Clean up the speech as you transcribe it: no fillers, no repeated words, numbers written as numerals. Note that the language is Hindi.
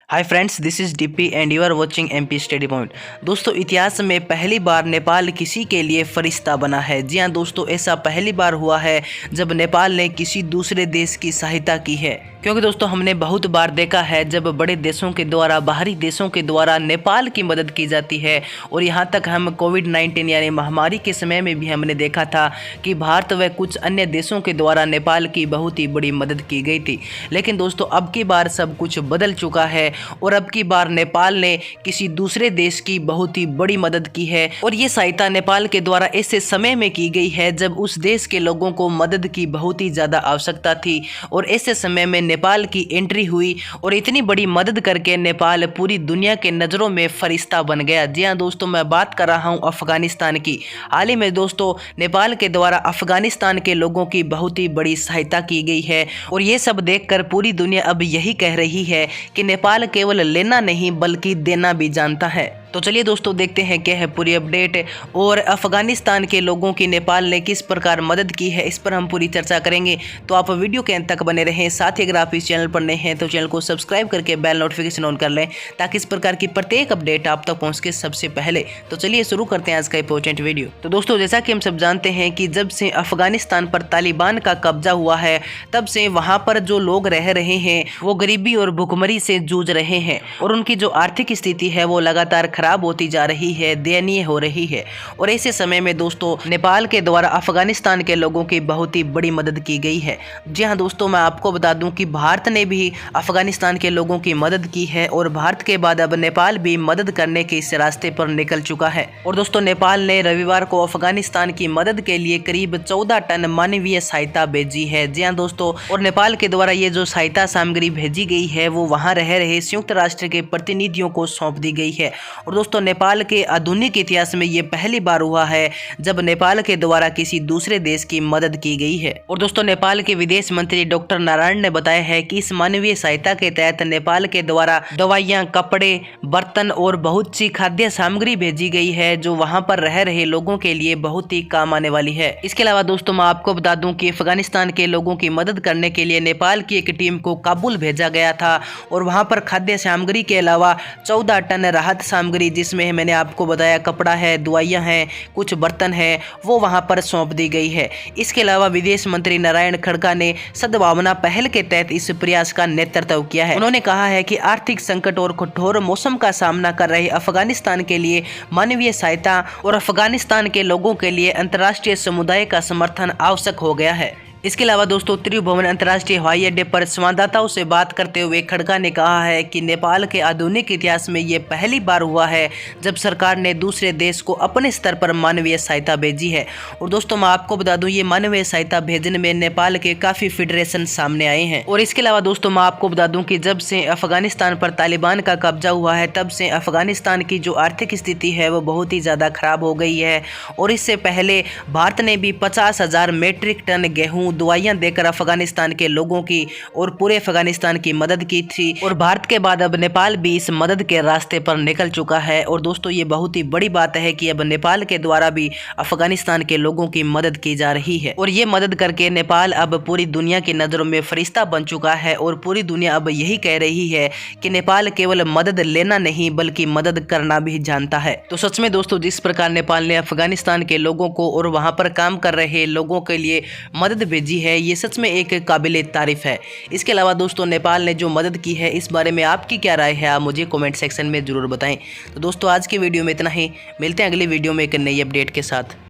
Hi friends, this is DP and you are watching MP study point. दोस्तों, इतिहास में पहली बार नेपाल किसी के लिए फरिश्ता बना है। जी हाँ दोस्तों, ऐसा पहली बार हुआ है जब नेपाल ने किसी दूसरे देश की सहायता की है। क्योंकि दोस्तों, हमने बहुत बार देखा है जब बड़े देशों के द्वारा, बाहरी देशों के द्वारा नेपाल की मदद की जाती है। और यहाँ तक हम कोविड-19 यानी महामारी के समय में भी हमने देखा था कि भारत व कुछ अन्य देशों के द्वारा नेपाल की बहुत ही बड़ी मदद की गई थी। लेकिन दोस्तों, अब की बार सब कुछ बदल चुका है और अब की बार नेपाल ने किसी दूसरे देश की बहुत ही बड़ी मदद की है। और ये सहायता नेपाल के द्वारा ऐसे समय में की गई है जब उस देश के लोगों को मदद की बहुत ही ज़्यादा आवश्यकता थी। और ऐसे समय में नेपाल की एंट्री हुई और इतनी बड़ी मदद करके नेपाल पूरी दुनिया के नज़रों में फरिश्ता बन गया। जी हाँ दोस्तों, मैं बात कर रहा हूँ अफगानिस्तान की। हाल ही में दोस्तों, नेपाल के द्वारा अफगानिस्तान के लोगों की बहुत ही बड़ी सहायता की गई है। और ये सब देखकर पूरी दुनिया अब यही कह रही है कि नेपाल केवल लेना नहीं बल्कि देना भी जानता है। तो चलिए दोस्तों, देखते हैं क्या है पूरी अपडेट और अफगानिस्तान के लोगों की नेपाल ने किस प्रकार मदद की है, इस पर हम पूरी चर्चा करेंगे। तो आप वीडियो के अंत तक बने रहें। साथ ही अगर आप इस चैनल पर नए हैं तो चैनल को सब्सक्राइब करके बेल नोटिफिकेशन ऑन कर लें ताकि इस प्रकार की प्रत्येक अपडेट आप तक पहुँच के सबसे पहले। तो चलिए शुरू करते हैं आज का इंपॉर्टेंट वीडियो। तो दोस्तों, जैसा कि हम सब जानते हैं कि जब से अफगानिस्तान पर तालिबान का कब्जा हुआ है तब से वहाँ पर जो लोग रह रहे हैं वो गरीबी और भुखमरी से जूझ रहे हैं और उनकी जो आर्थिक स्थिति है वो लगातार खराब होती जा रही है, दयनीय हो रही है। और ऐसे समय में दोस्तों, नेपाल के द्वारा अफगानिस्तान के लोगों की बहुत ही बड़ी मदद की गई है। जी हाँ दोस्तों, मैं आपको बता दूं कि भारत ने भी अफगानिस्तान के लोगों की मदद की है और भारत के बाद अब नेपाल भी मदद करने के इस रास्ते पर निकल चुका है। और दोस्तों, नेपाल ने रविवार को अफगानिस्तान की मदद के लिए करीब 14 टन मानवीय सहायता भेजी है। जी हाँ दोस्तों, और नेपाल के द्वारा ये जो सहायता सामग्री भेजी गई है वो वहाँ रह रहे संयुक्त राष्ट्र के प्रतिनिधियों को सौंप दी गई है। और दोस्तों, नेपाल के आधुनिक इतिहास में ये पहली बार हुआ है जब नेपाल के द्वारा किसी दूसरे देश की मदद की गई है। और दोस्तों, नेपाल के विदेश मंत्री डॉक्टर नारायण ने बताया है कि इस मानवीय सहायता के तहत नेपाल के द्वारा दवाइयां, कपड़े, बर्तन और बहुत सी खाद्य सामग्री भेजी गई है जो वहां पर रह रहे लोगों के लिए बहुत ही काम आने वाली है। इसके अलावा दोस्तों, मैं आपको बता दूं कि अफगानिस्तान के लोगों की मदद करने के लिए नेपाल की एक टीम को काबुल भेजा गया था और वहां पर खाद्य सामग्री के अलावा 14 टन राहत सामग्री, जिसमें मैंने आपको बताया कपड़ा है, दवाइयां हैं, कुछ बर्तन है, वो वहां पर सौंप दी गई है। इसके अलावा विदेश मंत्री नारायण खड़का ने सद्भावना पहल के तहत इस प्रयास का नेतृत्व किया है। उन्होंने कहा है कि आर्थिक संकट और कठोर मौसम का सामना कर रहे अफगानिस्तान के लिए मानवीय सहायता और अफगानिस्तान के लोगों के लिए अंतर्राष्ट्रीय समुदाय का समर्थन आवश्यक हो गया है। इसके अलावा दोस्तों, त्रिभुवन अंतर्राष्ट्रीय हवाई अड्डे पर संवाददाताओं से बात करते हुए खड़का ने कहा है कि नेपाल के आधुनिक इतिहास में ये पहली बार हुआ है जब सरकार ने दूसरे देश को अपने स्तर पर मानवीय सहायता भेजी है। और दोस्तों, मैं आपको बता दूं, ये मानवीय सहायता भेजने में नेपाल के काफ़ी फेडरेशन सामने आए हैं। और इसके अलावा दोस्तों, मैं आपको बता दूं कि जब से अफगानिस्तान पर तालिबान का कब्जा हुआ है तब से अफगानिस्तान की जो आर्थिक स्थिति है वो बहुत ही ज़्यादा खराब हो गई है। और इससे पहले भारत ने भी 50,000 मीट्रिक टन गेहूँ, दवाइयां देकर अफगानिस्तान के लोगों की और पूरे अफगानिस्तान की मदद की थी। और भारत के बाद अब नेपाल भी इस मदद के रास्ते पर निकल चुका है। और दोस्तों, ये बहुत ही बड़ी बात है कि अब नेपाल के द्वारा भी अफगानिस्तान के लोगों की मदद की जा रही है। और ये मदद करके नेपाल अब पूरी दुनिया की नज़रों में फरिश्ता बन चुका है और पूरी दुनिया अब यही कह रही है कि नेपाल केवल मदद लेना नहीं बल्कि मदद करना भी जानता है। तो सच में दोस्तों, जिस प्रकार नेपाल ने अफगानिस्तान के लोगों को और वहाँ पर काम कर रहे लोगों के लिए मदद जी है, ये सच में एक काबिले तारीफ है। इसके अलावा दोस्तों, नेपाल ने जो मदद की है इस बारे में आपकी क्या राय है, आप मुझे कमेंट सेक्शन में जरूर बताएं। तो दोस्तों, आज की वीडियो में इतना ही। मिलते हैं अगली वीडियो में एक नई अपडेट के साथ।